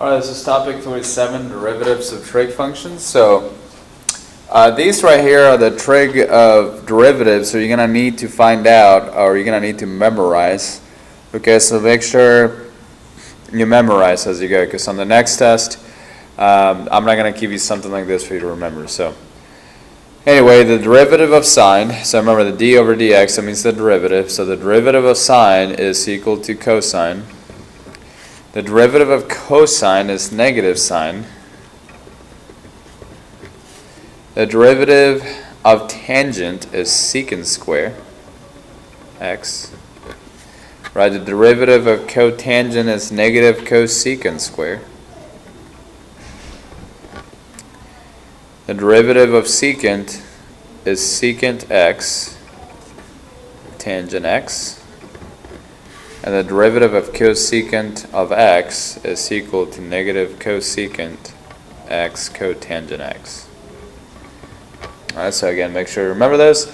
Alright, this is topic 27, derivatives of trig functions. So these right here are the trig of derivatives, so you're going to need to find out, or you're going to need to memorize. Okay, so make sure you memorize as you go, because on the next test, I'm not going to give you something like this for you to remember. So anyway, the derivative of sine, so remember the d over dx, that means the derivative. So the derivative of sine is equal to cosine. The derivative of cosine is negative sine. The derivative of tangent is secant square x. Right, the derivative of cotangent is negative cosecant square. The derivative of secant is secant x tangent x. And the derivative of cosecant of x is equal to negative cosecant x cotangent x. Alright, so again, make sure you remember this.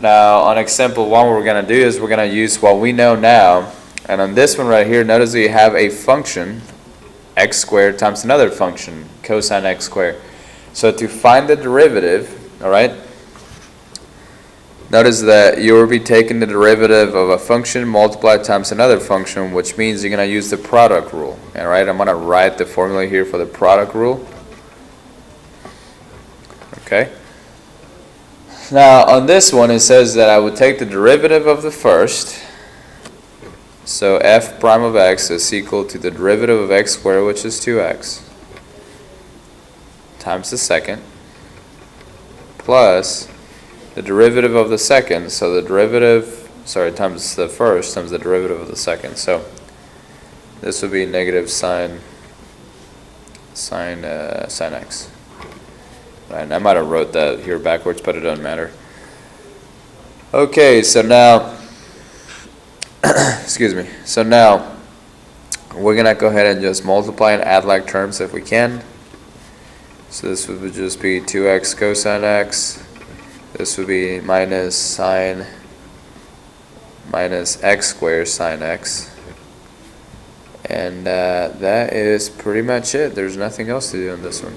Now, on example 1, what we're going to do is we're going to use what we know now. And on this one right here, notice that you have a function, x squared times another function, cosine x squared. So to find the derivative, alright, notice that you will be taking the derivative of a function multiplied times another function, which means you're going to use the product rule. Alright, I'm going to write the formula here for the product rule. Okay. Now, on this one, it says that I would take the derivative of the first. So f prime of x is equal to the derivative of x squared, which is 2x, times the second, plus the derivative of the second, so the derivative, times the first, times the derivative of the second. So this would be negative sine x. Right, I might have wrote that here backwards, but it doesn't matter. Okay, so now, excuse me. So now, we're going to go ahead and just multiply and add like terms if we can. So this would just be 2x cosine x. This would be minus sine minus x squared sine x. And that is pretty much it. There's nothing else to do on this one.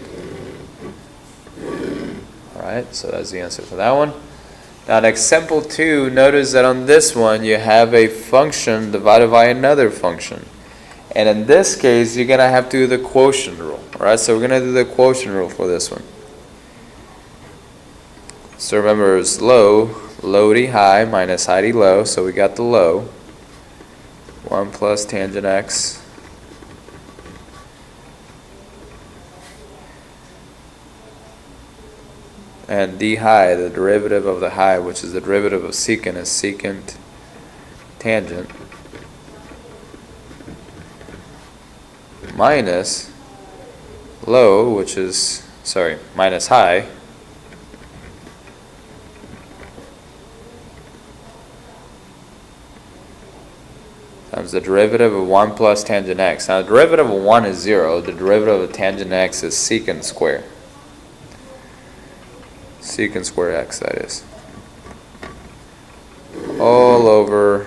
Alright, so that's the answer for that one. Now in example 2, notice that on this one you have a function divided by another function. And in this case, you're going to have to do the quotient rule. Alright, so we're going to do the quotient rule for this one. So remember, it's low d high minus high d low, so we got the low. 1 plus tangent x. And d high, the derivative of the high, which is the derivative of secant, is secant tangent, minus low, which is, minus high, times the derivative of 1 plus tangent x. Now the derivative of 1 is 0, the derivative of tangent x is secant square. Secant square x, that is. All over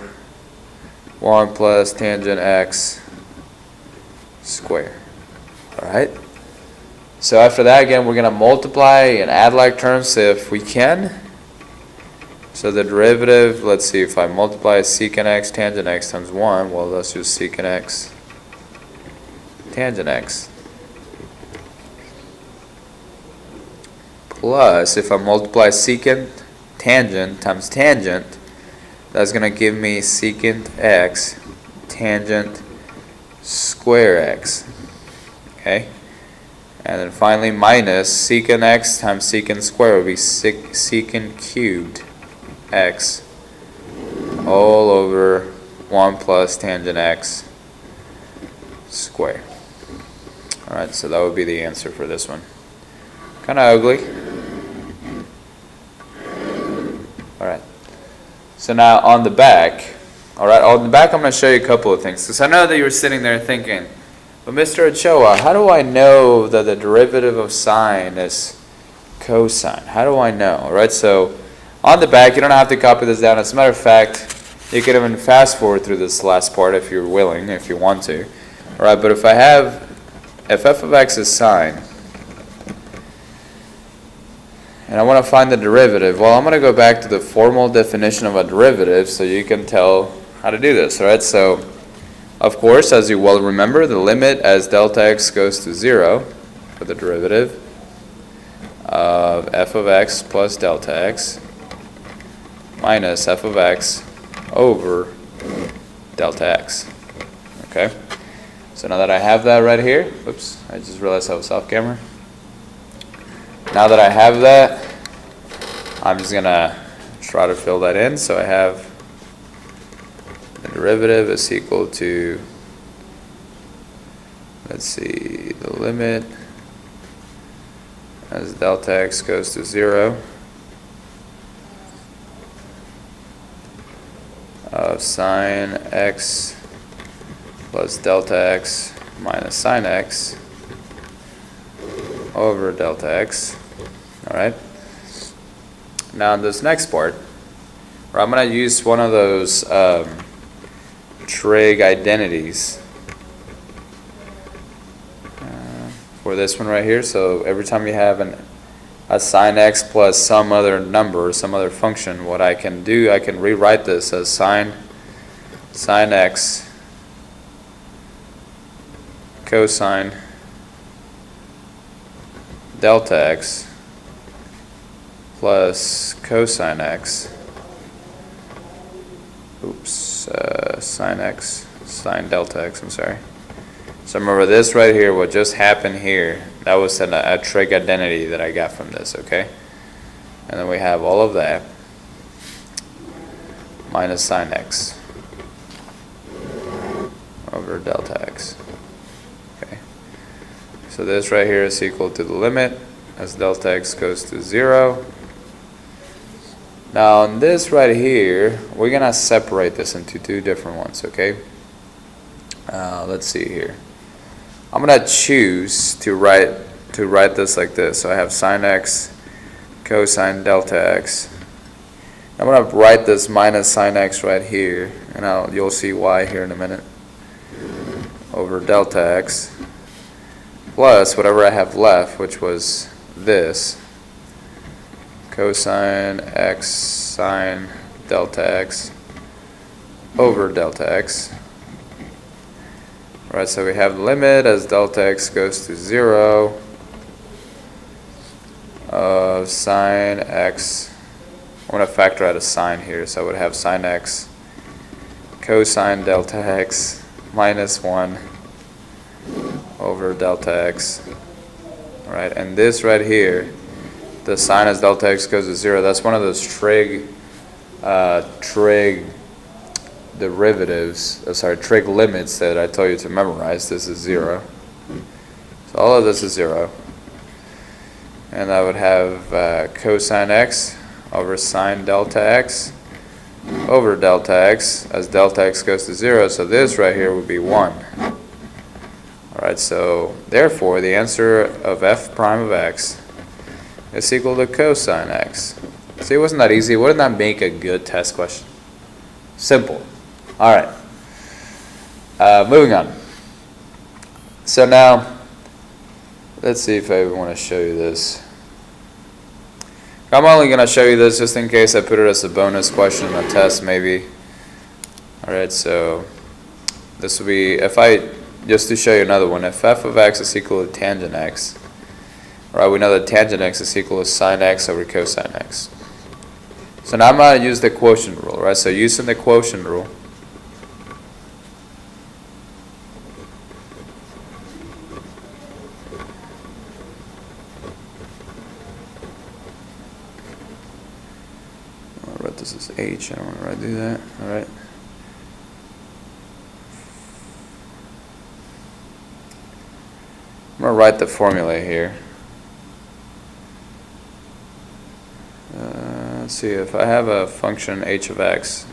1 plus tangent x square. Alright? So after that, again, we're going to multiply and add like terms if we can. So the derivative, let's see, if I multiply secant x tangent x times 1, well, let's just secant x tangent x. Plus, if I multiply secant tangent times tangent, that's going to give me secant x tangent square x. Okay? And then finally, minus secant x times secant square would be secant cubed x all over 1 plus tangent x square. Alright, so that would be the answer for this one. Kind of ugly. Alright. So now on the back, I'm going to show you a couple of things. Because I know that you were sitting there thinking, but Mr. Ochoa, how do I know that the derivative of sine is cosine? How do I know? Alright, so on the back, you don't have to copy this down. As a matter of fact, you can even fast forward through this last part if you're willing, if you want to. Alright, but if I have if f of x is sine, and I want to find the derivative, well, I'm going to go back to the formal definition of a derivative so you can tell how to do this, right? So, of course, as you well remember, the limit as delta x goes to 0 for the derivative of f of x plus delta x minus f of x over delta x. Okay? So now that I have that right here, oops, I just realized I was off camera. Now that I have that, I'm just going to try to fill that in. So I have the derivative is equal to, let's see, the limit as delta x goes to 0 of sine x plus delta x minus sine x over delta x. Alright. Now in this next part, where I'm going to use one of those trig identities for this one right here. So every time you have a sine x plus some other number, some other function, what I can do, I can rewrite this as sine x cosine delta x plus cosine x, sine x, sine delta x, I'm sorry. So remember this right here, what just happened here, that was a trig identity that I got from this, okay? And then we have all of that minus sine x over delta x. Okay. So this right here is equal to the limit as delta x goes to 0. Now in this right here, we're going to separate this into two different ones, okay? Let's see here. I'm going to choose to write this like this. So I have sine x cosine delta x. I'm going to write this minus sine x right here, and you'll see why here in a minute, over delta x plus whatever I have left, which was this, cosine x sine delta x over delta x. Right, so we have the limit as delta x goes to 0 of sine x. I'm going to factor out a sine here, so I would have sine x cosine delta x minus 1 over delta x. Alright, and this right here, the sine as delta x goes to 0, that's one of those trig derivatives, trig limits that I told you to memorize. This is 0. So all of this is 0. And I would have cosine x over sine delta x over delta x as delta x goes to 0. So this right here would be 1. Alright, so therefore the answer of f prime of x is equal to cosine x. See, wasn't that easy? Wouldn't that make a good test question? Simple. Alright. Moving on. So now, let's see if I want to show you this. I'm only going to show you this just in case I put it as a bonus question in a test maybe. Alright, so this will be, just to show you another one, if f of x is equal to tangent x, right, we know that tangent x is equal to sine x over cosine x. So now I'm going to use the quotient rule, right? So using the quotient rule, I'll write this as h, I don't want to do that, alright. I'm going to write the formula here. Let's see, if I have a function h of x,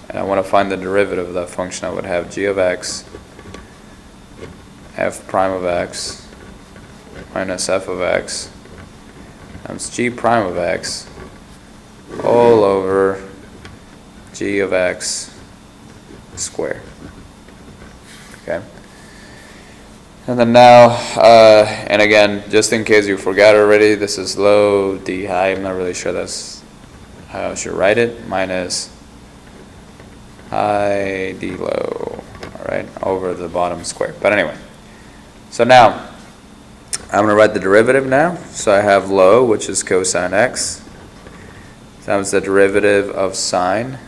and I want to find the derivative of that function, I would have g of x, f prime of x, minus f of x, times g prime of x, all over g of x squared. Okay. And then now, and again, just in case you forgot already, this is low, d high. I'm not really sure that's how I should write it. Minus high, d low, all right, over the bottom square. But anyway, so now I'm going to write the derivative now. So I have low, which is cosine x, times the derivative of sine,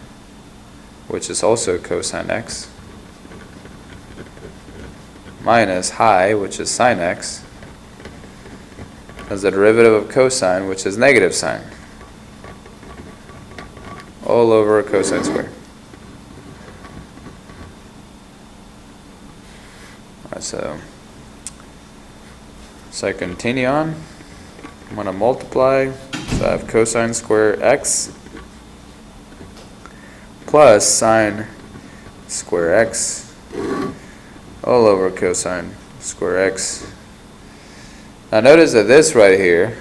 which is also cosine x, minus high, which is sine x, as the derivative of cosine, which is negative sine, all over cosine squared. Alright, so I continue on. I'm going to multiply, so I have cosine square x plus sine square x all over cosine square x. Now notice that this right here,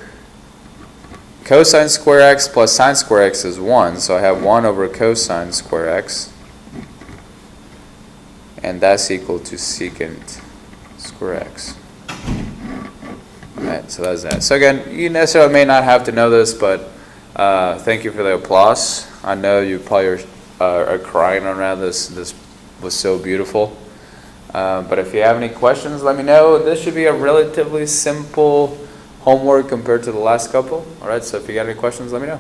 cosine square x plus sine square x is 1, so I have 1 over cosine square x, and that's equal to secant square x. Alright, so that's that. So again, you necessarily may not have to know this, but thank you for the applause. I know you probably are crying around this. This was so beautiful. But if you have any questions, let me know. This should be a relatively simple homework compared to the last couple. Alright, so if you got any questions, let me know.